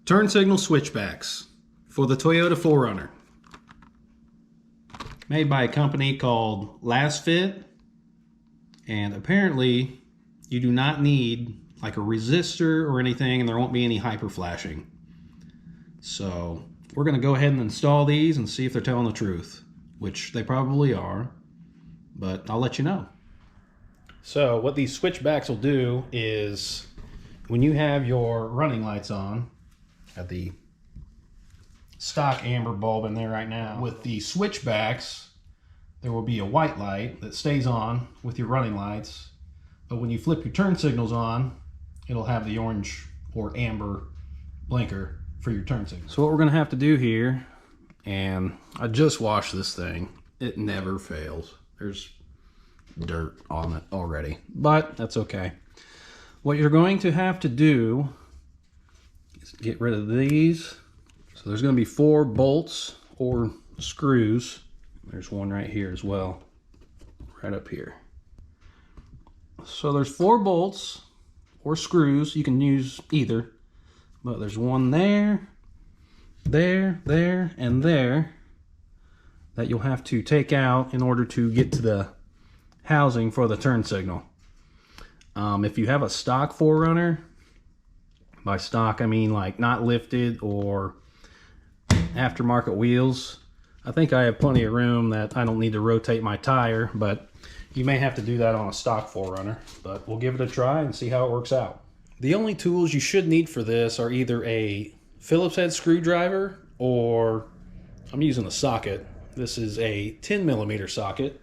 Turn signal switchbacks for the Toyota 4Runner. Made by a company called Lasfit. And apparently you do not need like a resistor or anything, and there won't be any hyper flashing. So we're going to go ahead and install these and see if they're telling the truth, which they probably are, but I'll let you know. So what these switchbacks will do is when you have your running lights on, at the stock amber bulb in there right now, with the switchbacks there will be a white light that stays on with your running lights, but when you flip your turn signals on, it'll have the orange or amber blinker for your turn signal. So what we're going to have to do here, and I just washed this thing, it never fails. There's dirt on it already, but that's okay. What you're going to have to do is get rid of these. So there's going to be 4 bolts or screws. There's one right here as well, right up here. So there's 4 bolts or screws. You can use either, but there's one there, there, and there that you'll have to take out in order to get to the housing for the turn signal. If you have a stock 4Runner, by stock I mean like not lifted or aftermarket wheels, I think I have plenty of room that I don't need to rotate my tire, but you may have to do that on a stock 4Runner, but we'll give it a try and see how it works out. The only tools you should need for this are either a Phillips head screwdriver, or I'm using a socket. This is a 10mm socket,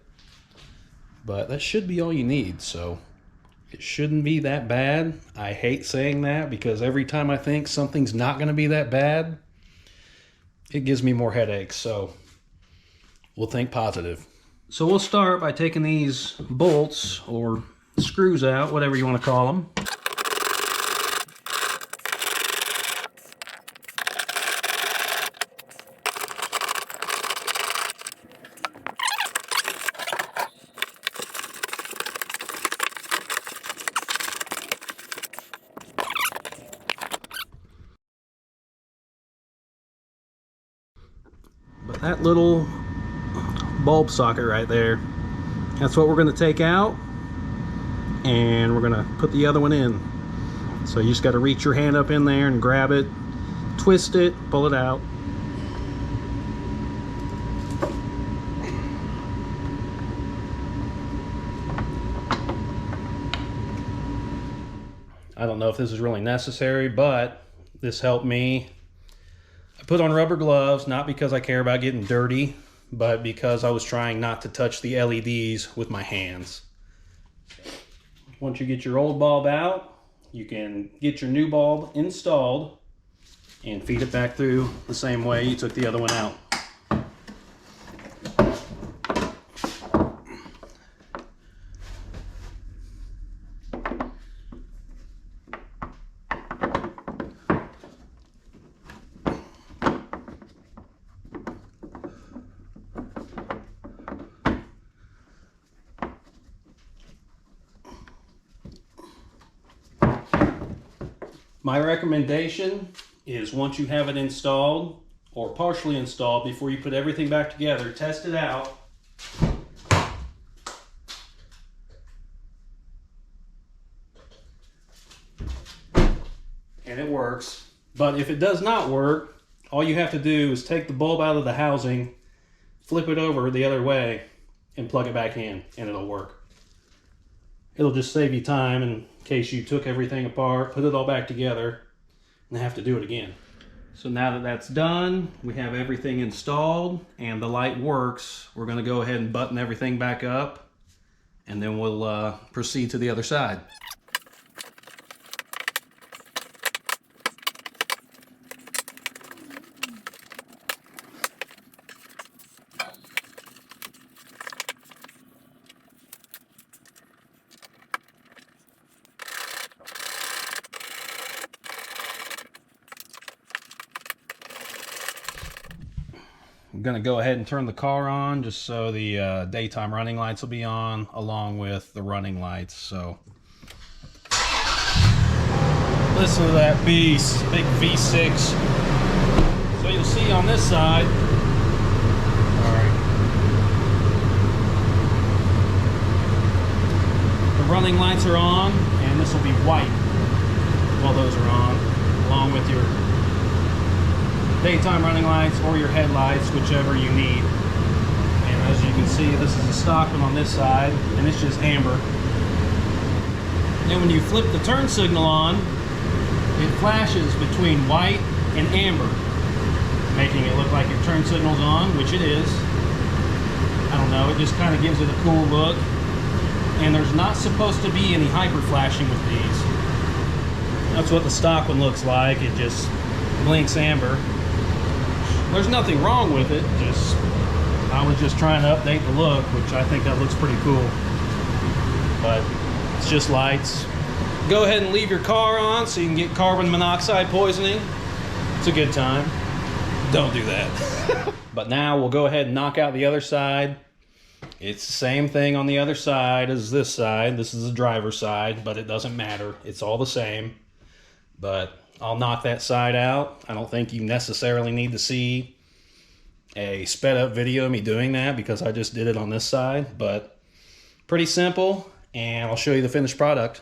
but that should be all you need, so it shouldn't be that bad. I hate saying that because every time I think something's not going to be that bad, it gives me more headaches, so we'll think positive. So we'll start by taking these bolts or screws out, whatever you want to call them. But that little bulb socket right there, that's what we're going to take out, and we're going to put the other one in. So you just got to reach your hand up in there and grab it, twist it, pull it out. I don't know if this is really necessary, but this helped me. I put on rubber gloves, not because I care about getting dirty, but because I was trying not to touch the LEDs with my hands. Once you get your old bulb out, you can get your new bulb installed and feed it back through the same way you took the other one out. My recommendation is once you have it installed or partially installed, before you put everything back together, test it out. And it works. But if it does not work, all you have to do is take the bulb out of the housing, flip it over the other way, and plug it back in, and it'll work. It'll just save you time in case you took everything apart, put it all back together, and have to do it again. So now that that's done, we have everything installed and the light works. We're going to go ahead and button everything back up, and then we'll proceed to the other side. I'm going to go ahead and turn the car on just so the daytime running lights will be on along with the running lights. So Listen to that beast, big V6. So you'll see on this side, all right, the running lights are on, and this will be white while those are on, along with your daytime running lights or your headlights, whichever you need. And as you can see, this is a stock one on this side, and it's just amber. And when you flip the turn signal on, it flashes between white and amber, making it look like your turn signal's on, which it is. I don't know, it just kind of gives it a cool look. And there's not supposed to be any hyper flashing with these. That's what the stock one looks like. It just blinks amber. There's nothing wrong with it, just I was just trying to update the look, which I think that looks pretty cool. But it's just lights. Go ahead and leave your car on so you can get carbon monoxide poisoning. It's a good time. Don't do that. But now we'll go ahead and knock out the other side. It's the same thing on the other side as this side. This is the driver's side, but it doesn't matter. It's all the same. But I'll knock that side out. I don't think you necessarily need to see a sped up video of me doing that because I just did it on this side. But pretty simple, and I'll show you the finished product.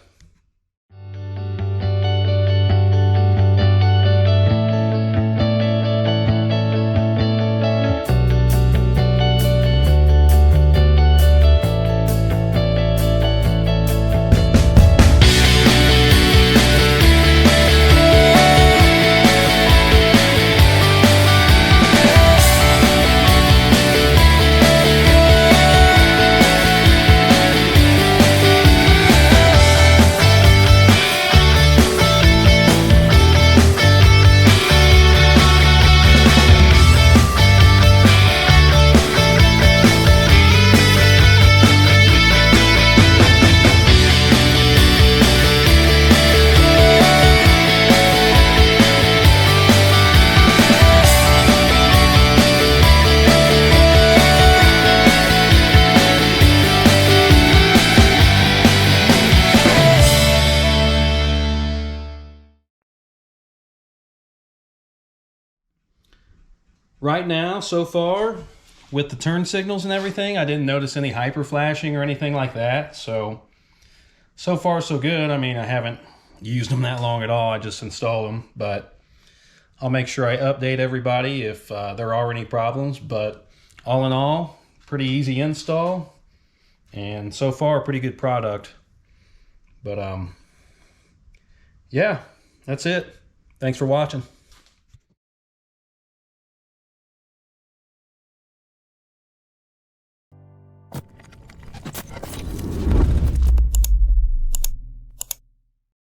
Right now, so far, with the turn signals and everything, I didn't notice any hyper flashing or anything like that. So far so good. I mean, I haven't used them that long at all. I just installed them, but I'll make sure I update everybody if there are any problems. But all in all, pretty easy install, and so far, a pretty good product. But yeah, that's it. Thanks for watching.